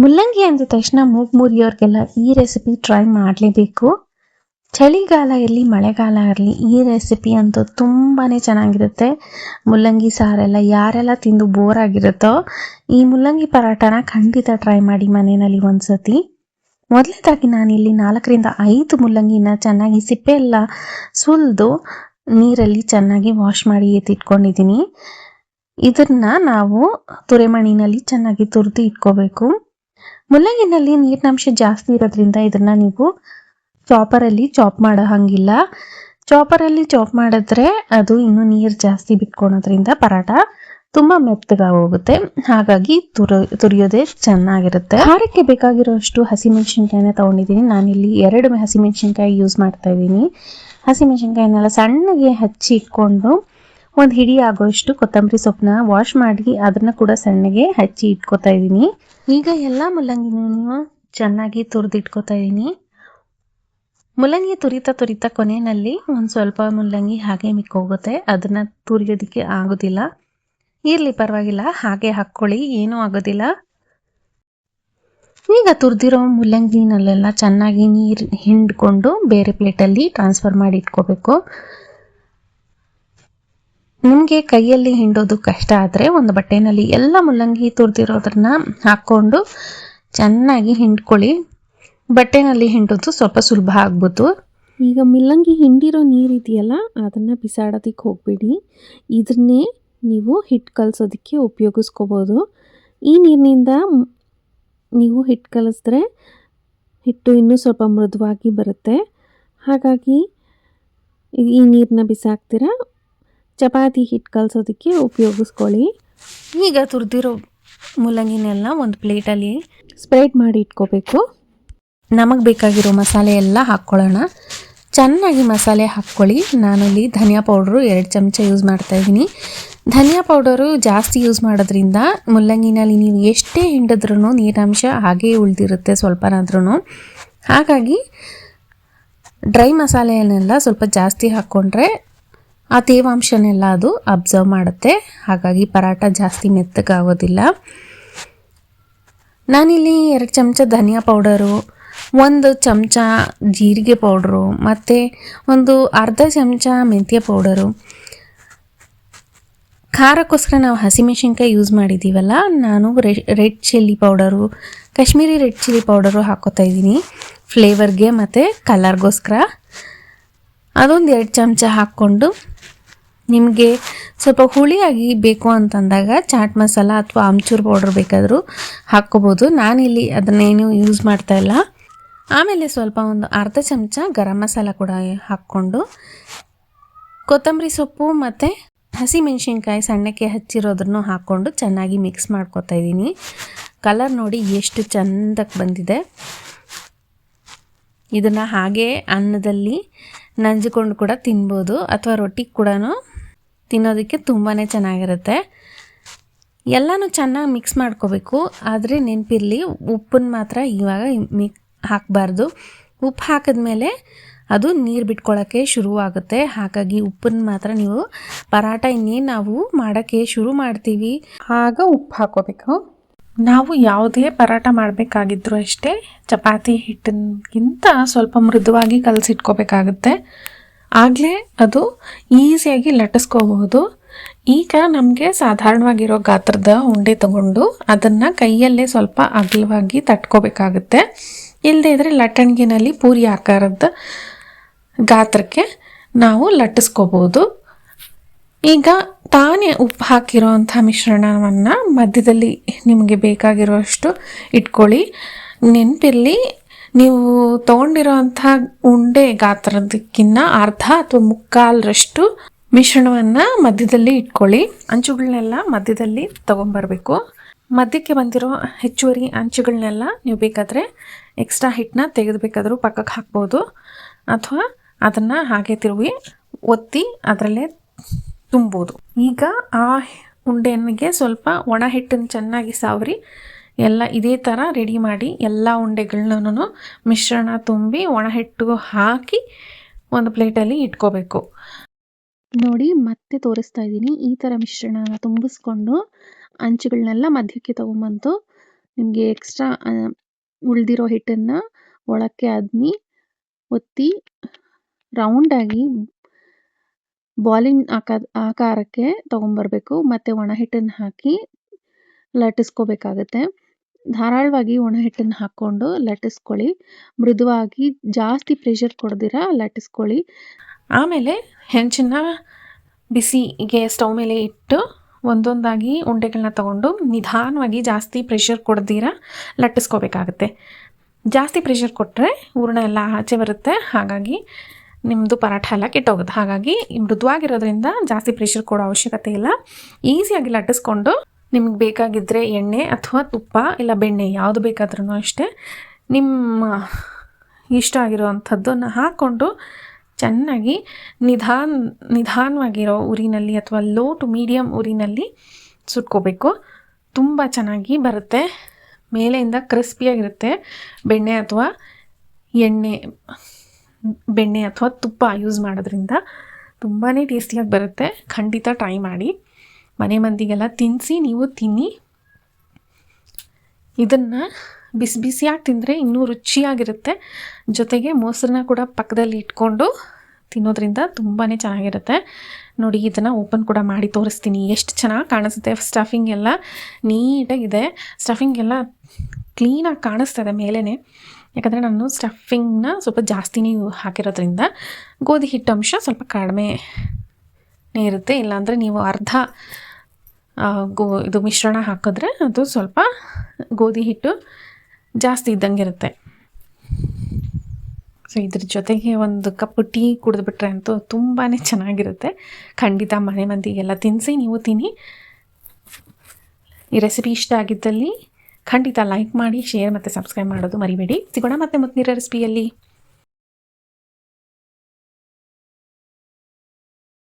ಮುಲ್ಲಂಗಿ ಅಂದ ತಕ್ಷಣ ಮೂಗು ಮುರಿಯೋರ್ಗೆಲ್ಲ ಈ ರೆಸಿಪಿ ಟ್ರೈ ಮಾಡಲೇಬೇಕು. ಚಳಿಗಾಲ ಇರಲಿ ಮಳೆಗಾಲ ಇರಲಿ ಈ ರೆಸಿಪಿ ಅಂತೂ ತುಂಬಾ ಚೆನ್ನಾಗಿರುತ್ತೆ. ಮುಲ್ಲಂಗಿ ಸಾರೆಲ್ಲ ಯಾರೆಲ್ಲ ತಿಂದು ಬೋರ್ ಆಗಿರುತ್ತೋ ಈ ಮುಲ್ಲಂಗಿ ಪರಾಟನ ಖಂಡಿತ ಟ್ರೈ ಮಾಡಿ ಮನೆಯಲ್ಲಿ ಒಂದ್ಸತಿ. ಮೊದಲನೇದಾಗಿ ನಾನಿಲ್ಲಿ 4ರಿಂದ 5 ಮುಲ್ಲಂಗಿನ ಚೆನ್ನಾಗಿ ಸಿಪ್ಪೆ ಎಲ್ಲ ಸುಲಿದು ನೀರಲ್ಲಿ ಚೆನ್ನಾಗಿ ವಾಶ್ ಮಾಡಿ ಎತ್ತಿಟ್ಕೊಂಡಿದ್ದೀನಿ. ಇದನ್ನ ನಾವು ತುರೆಮಣಿನಲ್ಲಿ ಚೆನ್ನಾಗಿ ತುರಿದು ಇಟ್ಕೋಬೇಕು. ಮುಲ್ಲಂಗಿನಲ್ಲಿ ನೀರಿನಂಶ ಜಾಸ್ತಿ ಇರೋದ್ರಿಂದ ಇದನ್ನ ನೀವು ಚಾಪರಲ್ಲಿ ಚಾಪ್ ಮಾಡೋ ಹಂಗಿಲ್ಲ. ಚಾಪರಲ್ಲಿ ಚಾಪ್ ಮಾಡಿದ್ರೆ ಅದು ಇನ್ನೂ ನೀರು ಜಾಸ್ತಿ ಬಿಟ್ಕೊಳೋದ್ರಿಂದ ಪರಾಟ ತುಂಬಾ ಮೆತ್ತಗಾಗಿ ಹೋಗುತ್ತೆ. ಹಾಗಾಗಿ ತುರಿಯೋದೇ ಚೆನ್ನಾಗಿರುತ್ತೆ. ಖಾರಕ್ಕೆ ಬೇಕಾಗಿರೋಷ್ಟು ಹಸಿಮೆಣಸಿನ್ಕಾಯಿನ ತಗೊಂಡಿದ್ದೀನಿ. ನಾನಿಲ್ಲಿ 2 ಹಸಿಮೆಣಸಿನ್ಕಾಯಿ ಯೂಸ್ ಮಾಡ್ತಾ ಇದ್ದೀನಿ. ಹಸಿಮೆಣಸಿನ್ಕಾಯಿನೆಲ್ಲ ಸಣ್ಣಗೆ ಹಚ್ಚಿ ಇಟ್ಕೊಂಡು ಒಂದು ಹಿಡಿ ಆಗೋಷ್ಟು ಕೊತ್ತಂಬರಿ ಸೊಪ್ಪನ್ನ ವಾಶ್ ಮಾಡಿ ಅದನ್ನ ಕೂಡ ಸಣ್ಣಗೆ ಹಚ್ಚಿ ಇಟ್ಕೊತಾ ಇದ್ದೀನಿ. ಈಗ ಎಲ್ಲ ಮುಲ್ಲಂಗಿನೂ ಚೆನ್ನಾಗಿ ತುರಿದಿಟ್ಕೊತಾ ಇದ್ದೀನಿ. ಮುಲ್ಲಂಗಿ ತುರಿತಾ ಕೊನೆಯಲ್ಲಿ ಒಂದು ಸ್ವಲ್ಪ ಮುಲ್ಲಂಗಿ ಹಾಗೆ ಮಿಕ್ಕೋಗುತ್ತೆ. ಅದನ್ನ ತುರಿಯೋದಕ್ಕೆ ಆಗೋದಿಲ್ಲ. ಇರ್ಲಿ ಪರವಾಗಿಲ್ಲ, ಹಾಗೆ ಹಾಕ್ಕೊಳ್ಳಿ, ಏನೂ ಆಗೋದಿಲ್ಲ. ಈಗ ತುರಿದಿರೋ ಮುಲ್ಲಂಗಿನಲ್ಲೆಲ್ಲ ಚೆನ್ನಾಗಿ ನೀರು ಹಿಂಡ್ಕೊಂಡು ಬೇರೆ ಪ್ಲೇಟಲ್ಲಿ ಟ್ರಾನ್ಸ್ಫರ್ ಮಾಡಿ ಇಟ್ಕೋಬೇಕು. ನಿಮಗೆ ಕೈಯಲ್ಲಿ ಹಿಂಡೋದು ಕಷ್ಟ ಆದರೆ ಒಂದು ಬಟ್ಟೆನಲ್ಲಿ ಎಲ್ಲ ಮುಲ್ಲಂಗಿ ತುರಿದಿರೋದನ್ನ ಹಾಕ್ಕೊಂಡು ಚೆನ್ನಾಗಿ ಹಿಂಡ್ಕೊಳ್ಳಿ. ಬಟ್ಟೆನಲ್ಲಿ ಹಿಂಡೋದು ಸ್ವಲ್ಪ ಸುಲಭ ಆಗ್ಬೋದು. ಈಗ ಮುಲ್ಲಂಗಿ ಹಿಂಡಿರೋ ನೀರಿದೆಯಲ್ಲ ಅದನ್ನು ಬಿಸಾಡೋದಕ್ಕೆ ಹೋಗಬೇಡಿ. ಇದನ್ನೇ ನೀವು ಹಿಟ್ಟು ಕಲಸೋದಕ್ಕೆ ಉಪಯೋಗಿಸ್ಕೋಬೋದು. ಈ ನೀರಿನಿಂದ ನೀವು ಹಿಟ್ಟು ಕಲಿಸಿದ್ರೆ ಹಿಟ್ಟು ಇನ್ನೂ ಸ್ವಲ್ಪ ಮೃದುವಾಗಿ ಬರುತ್ತೆ. ಹಾಗಾಗಿ ಈ ನೀರನ್ನ ಬಿಸಾಕ್ತೀರ ಚಪಾತಿ ಹಿಟ್ಟು ಕಲಸೋದಕ್ಕೆ ಉಪಯೋಗಿಸ್ಕೊಳ್ಳಿ. ಈಗ ತುರಿದಿರೋ ಮುಲ್ಲಂಗಿನೆಲ್ಲ ಒಂದು ಪ್ಲೇಟಲ್ಲಿ ಸ್ಪ್ರೆಡ್ ಮಾಡಿ ಇಟ್ಕೋಬೇಕು. ನಮಗೆ ಬೇಕಾಗಿರೋ ಮಸಾಲೆ ಎಲ್ಲ ಹಾಕ್ಕೊಳ್ಳೋಣ. ಚೆನ್ನಾಗಿ ಮಸಾಲೆ ಹಾಕ್ಕೊಳ್ಳಿ. ನಾನಲ್ಲಿ ಧನಿಯಾ ಪೌಡ್ರು 2 ಚಮಚ ಯೂಸ್ ಮಾಡ್ತಾ ಇದ್ದೀನಿ. ಧನಿಯಾ ಪೌಡರು ಜಾಸ್ತಿ ಯೂಸ್ ಮಾಡೋದ್ರಿಂದ ಮುಲ್ಲಂಗಿನಲ್ಲಿ ನೀವು ಎಷ್ಟೇ ಹಿಂಡಿದ್ರೂ ನೀರಿನಂಶ ಹಾಗೇ ಉಳಿದಿರುತ್ತೆ ಸ್ವಲ್ಪನಾದ್ರೂ. ಹಾಗಾಗಿ ಡ್ರೈ ಮಸಾಲೆಯನ್ನೆಲ್ಲ ಸ್ವಲ್ಪ ಜಾಸ್ತಿ ಹಾಕ್ಕೊಂಡ್ರೆ ಆ ತೇವಾಂಶನೆಲ್ಲ ಅದು ಅಬ್ಸರ್ವ್ ಮಾಡುತ್ತೆ. ಹಾಗಾಗಿ ಪರಾಟ ಜಾಸ್ತಿ ಮೆತ್ತಗಾಗೋದಿಲ್ಲ. ನಾನಿಲ್ಲಿ 2 ಚಮಚ ಧನಿಯಾ ಪೌಡರು, 1 ಚಮಚ ಜೀರಿಗೆ ಪೌಡ್ರು ಮತ್ತು ಒಂದು ಅರ್ಧ ಚಮಚ ಮೆಂತ್ಯ ಪೌಡರು. ಖಾರಕ್ಕೋಸ್ಕರ ನಾವು ಹಸಿಮೆಣಸಿನ್ಕಾಯಿ ಯೂಸ್ ಮಾಡಿದ್ದೀವಲ್ಲ, ನಾನು red chilli powder, Kashmiri red chilli powder ಹಾಕ್ಕೋತಾ ಇದ್ದೀನಿ ಫ್ಲೇವರ್ಗೆ ಮತ್ತು ಕಲರ್ಗೋಸ್ಕರ. ಅದೊಂದು 2 ಚಮಚ ಹಾಕ್ಕೊಂಡು ನಿಮಗೆ ಸ್ವಲ್ಪ ಹುಳಿಯಾಗಿ ಬೇಕು ಅಂತಂದಾಗ ಚಾಟ್ ಮಸಾಲ ಅಥವಾ ಆಮ್ಚೂರ್ ಪೌಡ್ರ್ ಬೇಕಾದರೂ ಹಾಕ್ಕೋಬೋದು. ನಾನಿಲ್ಲಿ ಅದನ್ನೇನು ಯೂಸ್ ಮಾಡ್ತಾ ಇಲ್ಲ. ಆಮೇಲೆ ಸ್ವಲ್ಪ ಒಂದು ಅರ್ಧ ಚಮಚ ಗರಂ ಮಸಾಲ ಕೂಡ ಹಾಕ್ಕೊಂಡು ಕೊತ್ತಂಬರಿ ಸೊಪ್ಪು ಮತ್ತು ಹಸಿಮೆಣಸಿನ್ಕಾಯಿ ಸಣ್ಣಕ್ಕೆ ಹಚ್ಚಿರೋದನ್ನು ಹಾಕ್ಕೊಂಡು ಚೆನ್ನಾಗಿ ಮಿಕ್ಸ್ ಮಾಡ್ಕೊತಾ ಇದ್ದೀನಿ. ಕಲರ್ ನೋಡಿ ಎಷ್ಟು ಚೆಂದಕ್ಕೆ ಬಂದಿದೆ. ಇದನ್ನು ಹಾಗೆ ಅನ್ನದಲ್ಲಿ ನಂಜಿಕೊಂಡು ಕೂಡ ತಿನ್ಬೋದು ಅಥವಾ ರೊಟ್ಟಿಗೆ ಕೂಡ ತಿನ್ನೋದಕ್ಕೆ ತುಂಬಾ ಚೆನ್ನಾಗಿರುತ್ತೆ. ಎಲ್ಲನೂ ಚೆನ್ನಾಗಿ ಮಿಕ್ಸ್ ಮಾಡ್ಕೋಬೇಕು. ಆದರೆ ನೆನಪಿರಲಿ, ಉಪ್ಪನ್ನು ಮಾತ್ರ ಇವಾಗ ಹಾಕಬಾರ್ದು. ಉಪ್ಪು ಹಾಕಿದ್ಮೇಲೆ ಅದು ನೀರು ಬಿಟ್ಕೊಳ್ಳೋಕ್ಕೆ ಶುರುವಾಗುತ್ತೆ. ಹಾಗಾಗಿ ಉಪ್ಪನ್ನು ಮಾತ್ರ ನೀವು ಪರಾಟ ಇನ್ನೇನು ನಾವು ಮಾಡೋಕ್ಕೆ ಶುರು ಮಾಡ್ತೀವಿ ಆಗ ಉಪ್ಪು ಹಾಕೋಬೇಕು. ನಾವು ಯಾವುದೇ ಪರಾಟ ಮಾಡಬೇಕಾಗಿದ್ರೂ ಅಷ್ಟೇ ಚಪಾತಿ ಹಿಟ್ಟಿಗಿಂತ ಸ್ವಲ್ಪ ಮೃದುವಾಗಿ ಕಲಸಿಟ್ಕೋಬೇಕಾಗುತ್ತೆ. ಆಗಲೇ ಅದು ಈಸಿಯಾಗಿ ಲಟ್ಟಿಸ್ಕೋಬಹುದು. ಈಗ ನಮಗೆ ಸಾಧಾರಣವಾಗಿರೋ ಗಾತ್ರದ ಉಂಡೆ ತಗೊಂಡು ಅದನ್ನು ಕೈಯಲ್ಲೇ ಸ್ವಲ್ಪ ಅಗಲವಾಗಿ ತಟ್ಕೋಬೇಕಾಗುತ್ತೆ. ಇಲ್ಲದೇ ಇದ್ದರೆ ಲಟ್ಟಣಿಗೆನಲ್ಲಿ ಪೂರಿ ಆಕಾರದ ಗಾತ್ರಕ್ಕೆ ನಾವು ಲಟ್ಟಿಸ್ಕೋಬೋದು. ಈಗ ತಾನೇ ಉಪ್ಪು ಹಾಕಿರೋ ಅಂಥ ಮಿಶ್ರಣವನ್ನು ಮಧ್ಯದಲ್ಲಿ ನಿಮಗೆ ಬೇಕಾಗಿರೋಷ್ಟು ಇಟ್ಕೊಳ್ಳಿ. ನೆನಪಿರಲಿ, ನೀವು ತೊಗೊಂಡಿರೋ ಅಂಥ ಉಂಡೆ ಗಾತ್ರದಕ್ಕಿಂತ ಅರ್ಧ ಅಥವಾ ಮುಕ್ಕಾಲರಷ್ಟು ಮಿಶ್ರಣವನ್ನು ಮಧ್ಯದಲ್ಲಿ ಇಟ್ಕೊಳ್ಳಿ. ಅಂಚುಗಳನ್ನೆಲ್ಲ ಮಧ್ಯದಲ್ಲಿ ತೊಗೊಂಬರಬೇಕು. ಮಧ್ಯಕ್ಕೆ ಬಂದಿರೋ ಹೆಚ್ಚುವರಿ ಅಂಚುಗಳನ್ನೆಲ್ಲ ನೀವು ಬೇಕಾದರೆ ಎಕ್ಸ್ಟ್ರಾ ಹಿಟ್ಟನ್ನ ತೆಗೆದುಬೇಕಾದ್ರೂ ಪಕ್ಕಕ್ಕೆ ಹಾಕ್ಬೋದು, ಅಥವಾ ಅದನ್ನು ಹಾಗೆ ತಿರುಗಿ ಒತ್ತಿ ಅದರಲ್ಲೇ ತುಂಬೋದು. ಈಗ ಆ ಉಂಡೆನಿಗೆ ಸ್ವಲ್ಪ ಒಣ ಹಿಟ್ಟನ್ನು ಚೆನ್ನಾಗಿ ಸಾವರಿ ಎಲ್ಲ ಇದೇ ಥರ ರೆಡಿ ಮಾಡಿ ಎಲ್ಲ ಉಂಡೆಗಳನ್ನೂ ಮಿಶ್ರಣ ತುಂಬಿ ಒಣ ಹಿಟ್ಟು ಹಾಕಿ ಒಂದು ಪ್ಲೇಟಲ್ಲಿ ಇಟ್ಕೋಬೇಕು. ನೋಡಿ, ಮತ್ತೆ ತೋರಿಸ್ತಾ ಇದ್ದೀನಿ. ಈ ಥರ ಮಿಶ್ರಣನ ತುಂಬಿಸ್ಕೊಂಡು ಅಂಚುಗಳನ್ನೆಲ್ಲ ಮಧ್ಯಕ್ಕೆ ತೊಗೊಂಬಂದು ನಿಮಗೆ ಎಕ್ಸ್ಟ್ರಾ ಉಳಿದಿರೋ ಹಿಟ್ಟನ್ನು ಒಳಕ್ಕೆ ಒತ್ತಿ ರೌಂಡಾಗಿ ಬಾಲಿನ ಆಕಾರಕ್ಕೆ ತೊಗೊಂಬರ್ಬೇಕು. ಮತ್ತು ಒಣ ಹಿಟ್ಟನ್ನು ಹಾಕಿ ಲಟ್ಟಿಸ್ಕೋಬೇಕಾಗತ್ತೆ. ಧಾರಾಳವಾಗಿ ಒಣ ಹಿಟ್ಟನ್ನು ಹಾಕ್ಕೊಂಡು ಲಟ್ಟಿಸ್ಕೊಳ್ಳಿ. ಮೃದುವಾಗಿ ಜಾಸ್ತಿ ಪ್ರೆಷರ್ ಕೊಡ್ದಿರ ಲಟ್ಟಿಸ್ಕೊಳ್ಳಿ. ಆಮೇಲೆ ಹೆಂಚನ್ನು ಬಿಸಿಗೆ ಸ್ಟವ್ ಮೇಲೆ ಇಟ್ಟು ಒಂದೊಂದಾಗಿ ಉಂಡೆಗಳನ್ನ ತಗೊಂಡು ನಿಧಾನವಾಗಿ ಜಾಸ್ತಿ ಪ್ರೆಷರ್ ಕೊಡ್ದಿರ ಲಟ್ಟಿಸ್ಕೋಬೇಕಾಗತ್ತೆ. ಜಾಸ್ತಿ ಪ್ರೆಷರ್ ಕೊಟ್ಟರೆ ಹೂರಣ ಎಲ್ಲ ಆಚೆ ಬರುತ್ತೆ. ಹಾಗಾಗಿ ನಿಮ್ಮದು ಪರಾಠ ಎಲ್ಲ ಕೆಟ್ಟೋಗುತ್ತೆ. ಹಾಗಾಗಿ ಮೃದುವಾಗಿರೋದ್ರಿಂದ ಜಾಸ್ತಿ ಪ್ರೆಷರ್ ಕೊಡೋ ಅವಶ್ಯಕತೆ ಇಲ್ಲ. ಈಸಿಯಾಗಿ ಲಟ್ಟಿಸ್ಕೊಂಡು ನಿಮ್ಗೆ ಬೇಕಾಗಿದ್ದರೆ ಎಣ್ಣೆ ಅಥವಾ ತುಪ್ಪ ಇಲ್ಲ ಬೆಣ್ಣೆ ಯಾವುದು ಬೇಕಾದ್ರೂ ಅಷ್ಟೇ ನಿಮ್ಮ ಇಷ್ಟ ಆಗಿರೋವಂಥದ್ದನ್ನು ಹಾಕ್ಕೊಂಡು ಚೆನ್ನಾಗಿ ನಿಧಾನವಾಗಿರೋ ಉರಿನಲ್ಲಿ ಅಥವಾ ಲೋ ಟು ಮೀಡಿಯಮ್ ಉರಿನಲ್ಲಿ ಸುಟ್ಕೋಬೇಕು. ತುಂಬ ಚೆನ್ನಾಗಿ ಬರುತ್ತೆ. ಮೇಲೆಯಿಂದ ಕ್ರಿಸ್ಪಿಯಾಗಿರುತ್ತೆ. ಬೆಣ್ಣೆ ಅಥವಾ ತುಪ್ಪ ಯೂಸ್ ಮಾಡೋದ್ರಿಂದ ತುಂಬಾ ಟೇಸ್ಟಿಯಾಗಿ ಬರುತ್ತೆ. ಖಂಡಿತ ಟ್ರೈ ಮಾಡಿ. ಮನೆ ಮಂದಿಗೆಲ್ಲ ತಿನ್ನಿಸಿ ನೀವು ತಿನ್ನಿ. ಇದನ್ನು ಬಿಸಿ ಬಿಸಿಯಾಗಿ ತಿಂದರೆ ಇನ್ನೂ ರುಚಿಯಾಗಿರುತ್ತೆ. ಜೊತೆಗೆ ಮೊಸರನ್ನ ಕೂಡ ಪಕ್ಕದಲ್ಲಿ ಇಟ್ಕೊಂಡು ತಿನ್ನೋದ್ರಿಂದ ತುಂಬಾ ಚೆನ್ನಾಗಿರುತ್ತೆ. ನೋಡಿ, ಇದನ್ನು ಓಪನ್ ಕೂಡ ಮಾಡಿ ತೋರಿಸ್ತೀನಿ. ಎಷ್ಟು ಚೆನ್ನಾಗಿ ಕಾಣಿಸುತ್ತೆ. ಸ್ಟಫಿಂಗ್ ಎಲ್ಲ ನೀಟಾಗಿದೆ. ಸ್ಟಫಿಂಗ್ ಎಲ್ಲ ಕ್ಲೀನಾಗಿ ಕಾಣಿಸ್ತದೆ ಮೇಲೇ. ಯಾಕಂದರೆ ನಾನು ಸ್ಟಫಿಂಗ್ನ ಸ್ವಲ್ಪ ಜಾಸ್ತಿನೇ ಹಾಕಿರೋದ್ರಿಂದ ಗೋಧಿ ಹಿಟ್ಟಂಶ ಸ್ವಲ್ಪ ಕಡಿಮೆ ಇರುತ್ತೆ. ಇಲ್ಲಾಂದರೆ ನೀವು ಅರ್ಧ ಇದು ಮಿಶ್ರಣ ಹಾಕಿದ್ರೆ ಅದು ಸ್ವಲ್ಪ ಗೋಧಿ ಹಿಟ್ಟು ಜಾಸ್ತಿ ಇದ್ದಂಗೆ ಇರುತ್ತೆ. ಸೊ ಇದ್ರ ಜೊತೆಗೆ ಒಂದು ಕಪ್ ಟೀ ಕುಡಿದ್ಬಿಟ್ರೆ ಅಂತೂ ತುಂಬಾ ಚೆನ್ನಾಗಿರುತ್ತೆ. ಖಂಡಿತ ಮನೆ ಮಂದಿಗೆಲ್ಲ ತಿನ್ನಿಸಿ, ನೀವು ತಿನ್ನಿ. ಈ ರೆಸಿಪಿ ಇಷ್ಟ ಆಗಿದ್ದಲ್ಲಿ ಖಂಡಿತ ಲೈಕ್ ಮಾಡಿ, ಶೇರ್ ಮತ್ತು ಸಬ್ಸ್ಕ್ರೈಬ್ ಮಾಡೋದು ಮರಿಬೇಡಿ. ಸಿಗೋಣ ಮತ್ತೆ ಮುಂದಿನ ರೆಸಿಪಿಯಲ್ಲಿ.